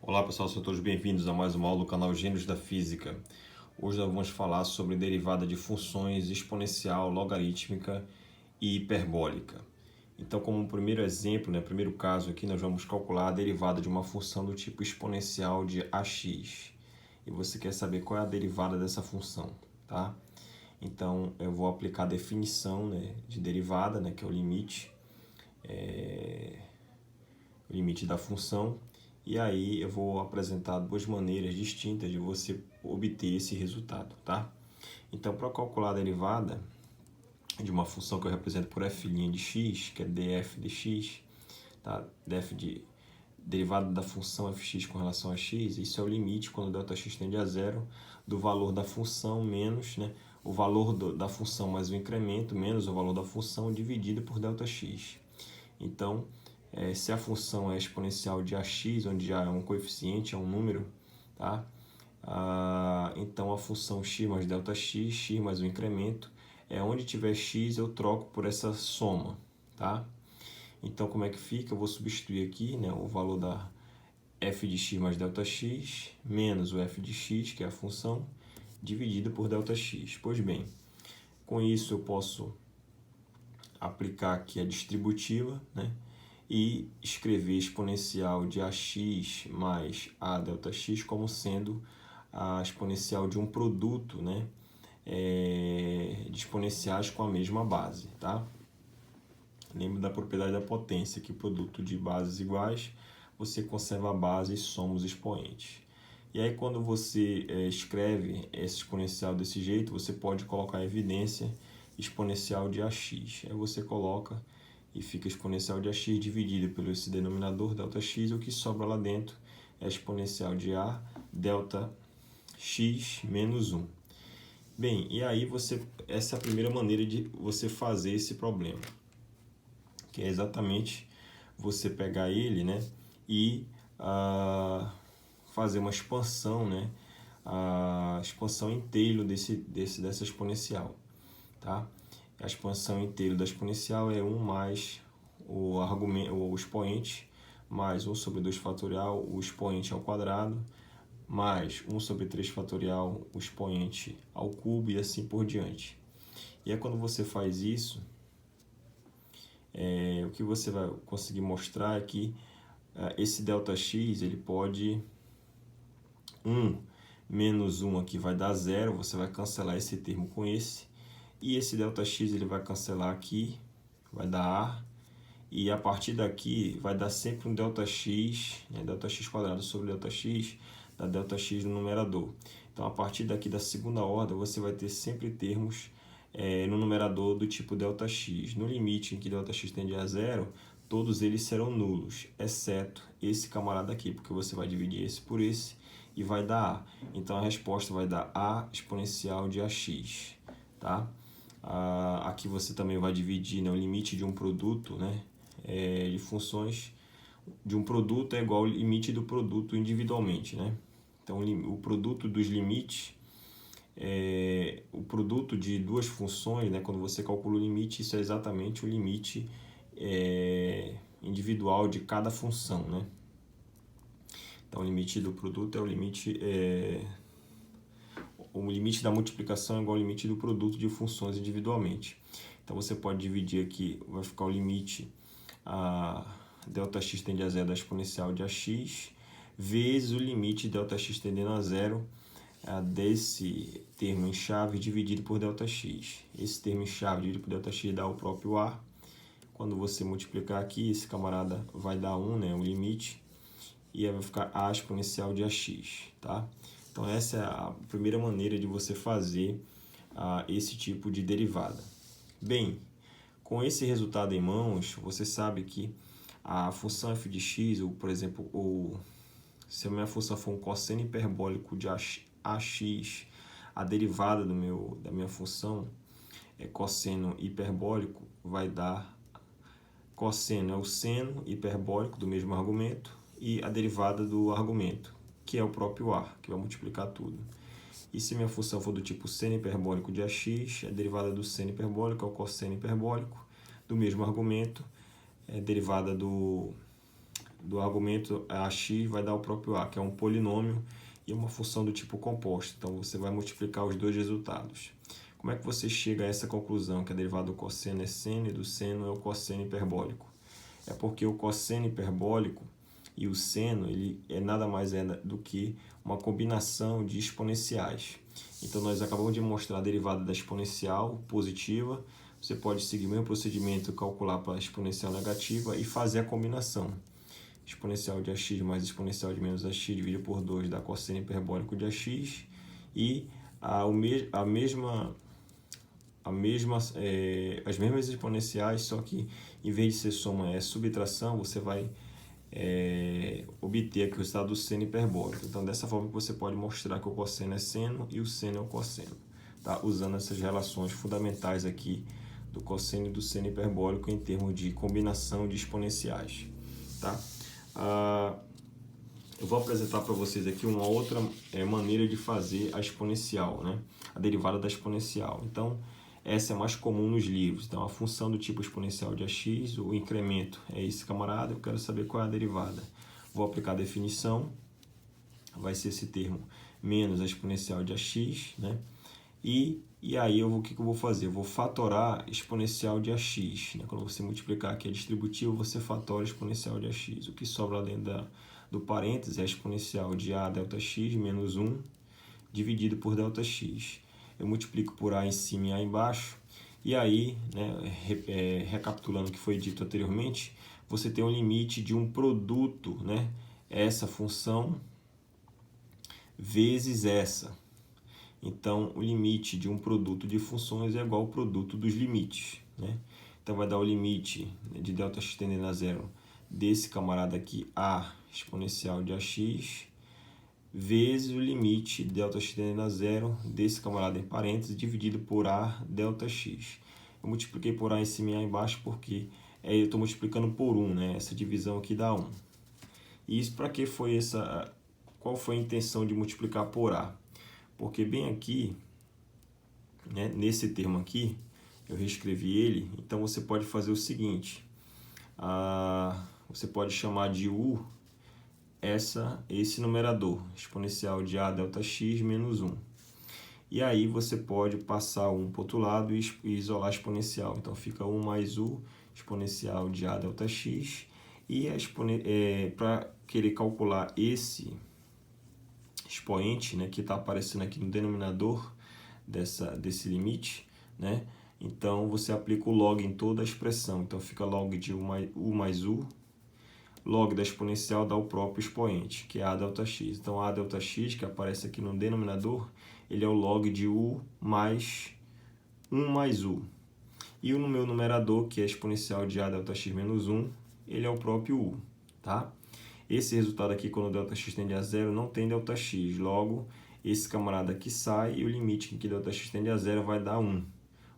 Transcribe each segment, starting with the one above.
Olá pessoal, sejam todos bem-vindos a mais uma aula do canal Gênios da Física. Hoje nós vamos falar sobre derivada de funções exponencial, logarítmica e hiperbólica. Então, como primeiro exemplo, primeiro caso aqui, nós vamos calcular a derivada de uma função do tipo exponencial de ax. E você quer saber qual é a derivada dessa função, tá? Então, eu vou aplicar a definição de derivada, que é o limite da função. E aí eu vou apresentar duas maneiras distintas de você obter esse resultado, tá? Então, para calcular a derivada de uma função que eu represento por f' de x, que é df de x, tá? Derivada da função fx com relação a x, isso é o limite quando Δx tende a zero do valor da função menos, o valor da função mais o incremento menos o valor da função dividido por Δx. Então, se a função é exponencial de ax, onde já é um coeficiente, é um número, tá? Então a função x mais Δx, x mais o incremento, onde tiver x eu troco por essa soma, tá? Então como é que fica? Eu vou substituir aqui o valor da f de x mais Δx, menos o f de x, que é a função, dividido por Δx. Pois bem, com isso eu posso aplicar aqui a distributiva, e escrever exponencial de ax mais a Δx como sendo a exponencial de um produto, de exponenciais com a mesma base, tá? Lembra da propriedade da potência, que produto de bases iguais, você conserva a base e soma os expoentes. E aí quando você escreve esse exponencial desse jeito, você pode colocar em evidência exponencial de ax. Aí você coloca e fica exponencial de ax dividido pelo esse denominador, Δx, o que sobra lá dentro é exponencial de a Δx menos 1. Bem, e aí essa é a primeira maneira de você fazer esse problema, que é exatamente você pegar ele, e fazer uma expansão, a expansão inteiro dessa exponencial, tá? A expansão inteira da exponencial é 1 mais o expoente, mais 1 sobre 2 fatorial, o expoente ao quadrado, mais 1 sobre 3 fatorial, o expoente ao cubo e assim por diante. E aí quando você faz isso, o que você vai conseguir mostrar é que esse Δx, ele pode 1 menos 1 aqui vai dar 0, você vai cancelar esse termo com esse. E esse Δx ele vai cancelar aqui, vai dar A, e a partir daqui vai dar sempre um Δx, Δx quadrado sobre Δx, dá Δx no numerador. Então, a partir daqui da segunda ordem, você vai ter sempre termos no numerador do tipo Δx. No limite em que Δx tende a zero, todos eles serão nulos, exceto esse camarada aqui, porque você vai dividir esse por esse e vai dar A. Então, a resposta vai dar A exponencial de ax, tá? Aqui você também vai dividir o limite de um produto, de funções de um produto é igual ao limite do produto individualmente, Então, o produto dos limites, o produto de duas funções, quando você calcula o limite, isso é exatamente o limite individual de cada função, Então, o limite do produto é o limite da multiplicação é igual ao limite do produto de funções individualmente. Então, você pode dividir aqui, vai ficar o limite Δx tende a zero da exponencial de ax, vezes o limite Δx tendendo a zero desse termo em chave dividido por Δx. Esse termo em chave dividido por Δx dá o próprio A. Quando você multiplicar aqui, esse camarada vai dar 1, o limite, e aí vai ficar A exponencial de ax, tá? Então, essa é a primeira maneira de você fazer esse tipo de derivada. Bem, com esse resultado em mãos, você sabe que a função f de x, ou, por exemplo, se a minha função for um cosseno hiperbólico de ax, a derivada da minha função é cosseno hiperbólico, vai dar cosseno é o seno hiperbólico do mesmo argumento e a derivada do argumento, que é o próprio A, que vai multiplicar tudo. E se minha função for do tipo seno hiperbólico de ax, a derivada do seno hiperbólico é o cosseno hiperbólico do mesmo argumento, derivada do argumento ax vai dar o próprio a, que é um polinômio e uma função do tipo composto. Então, você vai multiplicar os dois resultados. Como é que você chega a essa conclusão, que a derivada do cosseno é seno e do seno é o cosseno hiperbólico? É porque o cosseno hiperbólico e o seno, ele nada mais do que uma combinação de exponenciais. Então, nós acabamos de mostrar a derivada da exponencial positiva. Você pode seguir o mesmo procedimento, calcular para a exponencial negativa e fazer a combinação. Exponencial de ax mais exponencial de menos ax dividido por 2 dá cosseno hiperbólico de ax. E as mesmas exponenciais, só que em vez de ser soma é subtração, você vai obter aqui o resultado do seno hiperbólico. Então, dessa forma você pode mostrar que o cosseno é seno e o seno é o cosseno, tá? Usando essas relações fundamentais aqui do cosseno e do seno hiperbólico em termos de combinação de exponenciais, tá? Eu vou apresentar para vocês aqui uma outra maneira de fazer a exponencial, né? A derivada da exponencial. Então, essa é mais comum nos livros. Então, a função do tipo exponencial de ax, o incremento é esse camarada, eu quero saber qual é a derivada. Vou aplicar a definição, vai ser esse termo menos a exponencial de ax, né? E aí, o que eu vou fazer? Eu vou fatorar exponencial de ax, né? Quando você multiplicar aqui a distributiva, você fatora exponencial de ax. O que sobra além do parênteses é a exponencial de a ΔX menos 1 dividido por ΔX. Eu multiplico por a em cima e a embaixo. E aí, né, recapitulando o que foi dito anteriormente, você tem um limite de um produto, né? Essa função vezes essa. Então, o limite de um produto de funções é igual ao produto dos limites, né? Então, vai dar o limite de ΔX tendendo a zero desse camarada aqui, a exponencial de ax, vezes o limite de ΔX tendendo a zero desse camarada em parênteses, dividido por a ΔX. Eu multipliquei por a em cima e a embaixo porque eu estou multiplicando por 1, né? Essa divisão aqui dá 1. E isso para que foi essa... Qual foi a intenção de multiplicar por a? Porque bem aqui, né, nesse termo aqui, eu reescrevi ele, então você pode fazer o seguinte, você pode chamar de u esse numerador, exponencial de a ΔX menos 1. E aí você pode passar 1 para o outro lado e isolar a exponencial. Então fica 1 mais u exponencial de a ΔX. E para querer calcular esse expoente, né, que está aparecendo aqui no denominador desse limite, né? Então você aplica o log em toda a expressão. Então fica log de u mais u. Log da exponencial dá o próprio expoente, que é a ΔX. Então, a ΔX, que aparece aqui no denominador, ele é o log de u mais 1 mais u. E no meu numerador, que é exponencial de a ΔX menos 1, ele é o próprio u, tá? Esse resultado aqui, quando o ΔX tende a zero, não tem ΔX. Logo, esse camarada aqui sai e o limite em que ΔX tende a zero vai dar 1.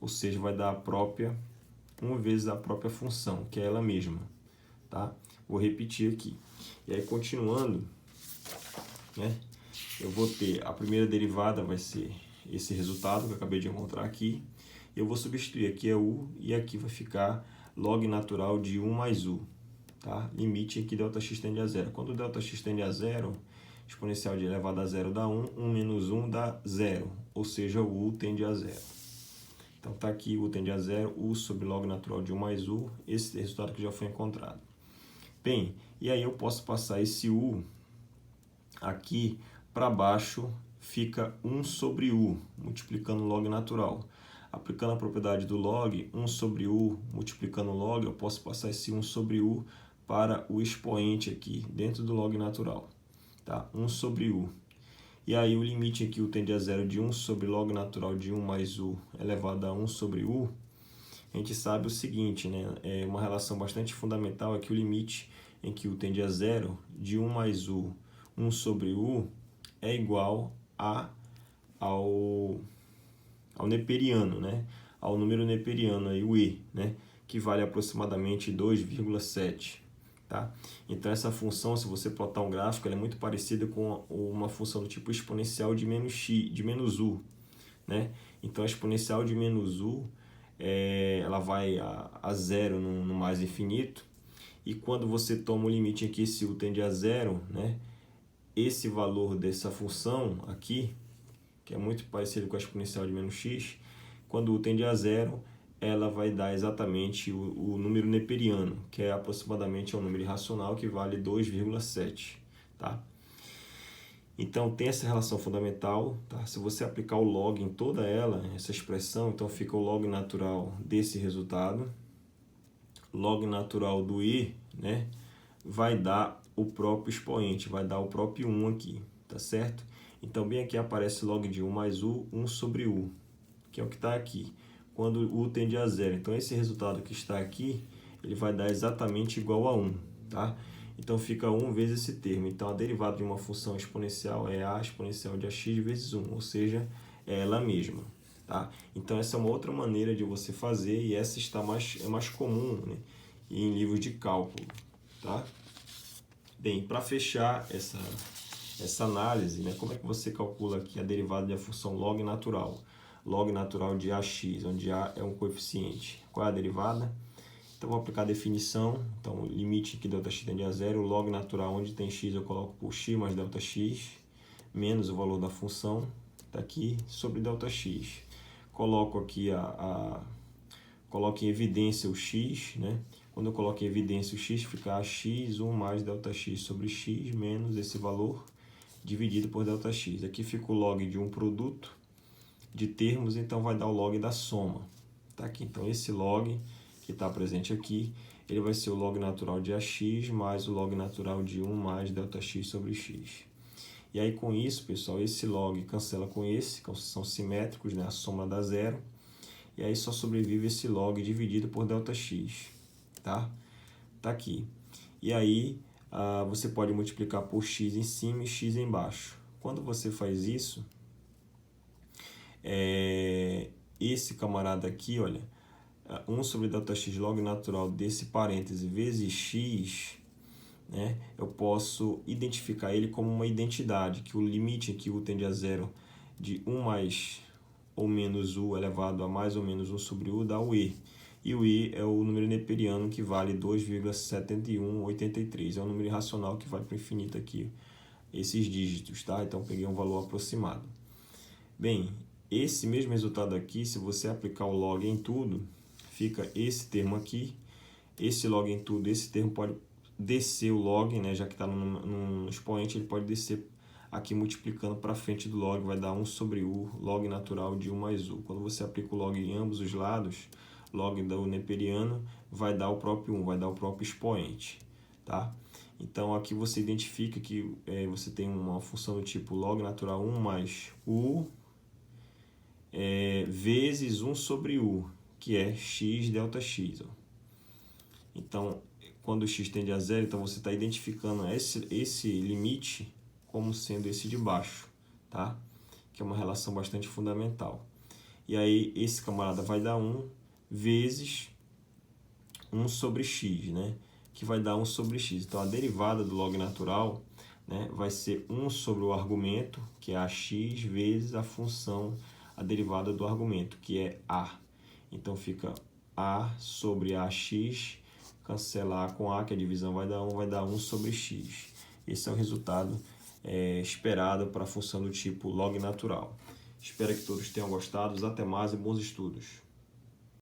Ou seja, vai dar 1 vezes a própria função, que é ela mesma, tá? Vou repetir aqui. E aí, continuando, né, eu vou ter a primeira derivada, vai ser esse resultado que eu acabei de encontrar aqui. Eu vou substituir aqui é u e aqui vai ficar log natural de 1 mais u. Tá? Limite em que ΔX tende a zero. Quando ΔX tende a zero, exponencial de elevado a zero dá 1, 1 menos 1 dá 0. Ou seja, o u tende a zero. Então, está aqui u tende a zero, u sobre log natural de 1 mais u. Esse resultado que já foi encontrado. Bem, e aí eu posso passar esse u aqui para baixo, fica 1 sobre u, multiplicando log natural. Aplicando a propriedade do log, 1 sobre u, multiplicando log, eu posso passar esse 1 sobre u para o expoente aqui, dentro do log natural. Tá? 1 sobre u. E aí o limite em que u tende a zero de 1 sobre log natural de 1 mais u elevado a 1 sobre u, a gente sabe o seguinte, né? É uma relação bastante fundamental é que o limite em que u tende a zero de 1 mais u, 1 sobre u, é igual ao neperiano, né? Ao número neperiano, aí, o e, né? Que vale aproximadamente 2,7. Tá? Então, essa função, se você plotar um gráfico, ela é muito parecida com uma função do tipo exponencial de menos u. Né? Então, a exponencial de menos u, ela vai a zero no mais infinito. E quando você toma o limite em que esse u tende a zero, né, esse valor dessa função aqui, que é muito parecido com a exponencial de menos x, quando u tende a zero, ela vai dar exatamente o número neperiano, que é aproximadamente um número irracional que vale 2,7, tá? Então, tem essa relação fundamental, tá? Se você aplicar o log em toda ela, essa expressão, então fica o log natural desse resultado, log natural do i, né, vai dar o próprio expoente, vai dar o próprio 1 aqui, tá certo? Então, bem aqui aparece log de 1 mais u, 1 sobre u, que é o que está aqui, quando u tende a zero. Então, esse resultado que está aqui, ele vai dar exatamente igual a 1, tá? Então, fica 1 vezes esse termo. Então, a derivada de uma função exponencial é a exponencial de ax vezes 1, ou seja, é ela mesma, tá? Então, essa é uma outra maneira de você fazer, e essa é mais comum, né, em livros de cálculo, tá? Bem, para fechar essa análise, né, como é que você calcula aqui a derivada da função log natural? Log natural de ax, onde a é um coeficiente. Qual é a derivada? Então, vou aplicar a definição. Então, limite que Δx tende a zero, log natural onde tem x eu coloco por x mais Δx, menos o valor da função, está aqui, sobre Δx. Coloco aqui coloco em evidência o x, né? Quando eu coloco em evidência o x, fica x1 mais Δx sobre x menos esse valor dividido por Δx. Aqui fica o log de um produto de termos, então vai dar o log da soma. Tá aqui, então esse log que está presente aqui, ele vai ser o log natural de ax mais o log natural de 1 mais Δx sobre x. E aí com isso, pessoal, esse log cancela com esse, que são simétricos, né? A soma dá zero. E aí só sobrevive esse log dividido por Δx, tá? Tá aqui. E aí você pode multiplicar por x em cima e x embaixo. Quando você faz isso, esse camarada aqui, olha, 1 sobre Δx log natural desse parêntese vezes x, né, eu posso identificar ele como uma identidade, que o limite aqui u tende a zero de 1 mais ou menos u elevado a mais ou menos 1 sobre u dá o i. E o i é o número neperiano que vale 2,7183. É um número irracional que vai para o infinito aqui, esses dígitos, tá? Então, peguei um valor aproximado. Bem, esse mesmo resultado aqui, se você aplicar o log em tudo, fica esse termo aqui, esse log em tudo, esse termo pode descer o log, né? Já que está no expoente, ele pode descer aqui multiplicando para frente do log, vai dar 1 sobre u, log natural de 1 mais u. Quando você aplica o log em ambos os lados, log do neperiano, vai dar o próprio 1, vai dar o próprio expoente, tá? Então, aqui você identifica que você tem uma função do tipo log natural 1 mais u vezes 1 sobre u, que é x Δx. Ó. Então, quando o x tende a zero, então você está identificando esse limite como sendo esse de baixo, tá? Que é uma relação bastante fundamental. E aí, esse camarada vai dar 1 vezes 1 sobre x, né? Que vai dar 1 sobre x. Então, a derivada do log natural, né, vai ser 1 sobre o argumento, que é ax, vezes a função, a derivada do argumento, que é a. Então, fica a sobre ax, cancelar com a, que a divisão vai dar 1 sobre x. Esse é o resultado esperado para a função do tipo log natural. Espero que todos tenham gostado. Até mais e bons estudos.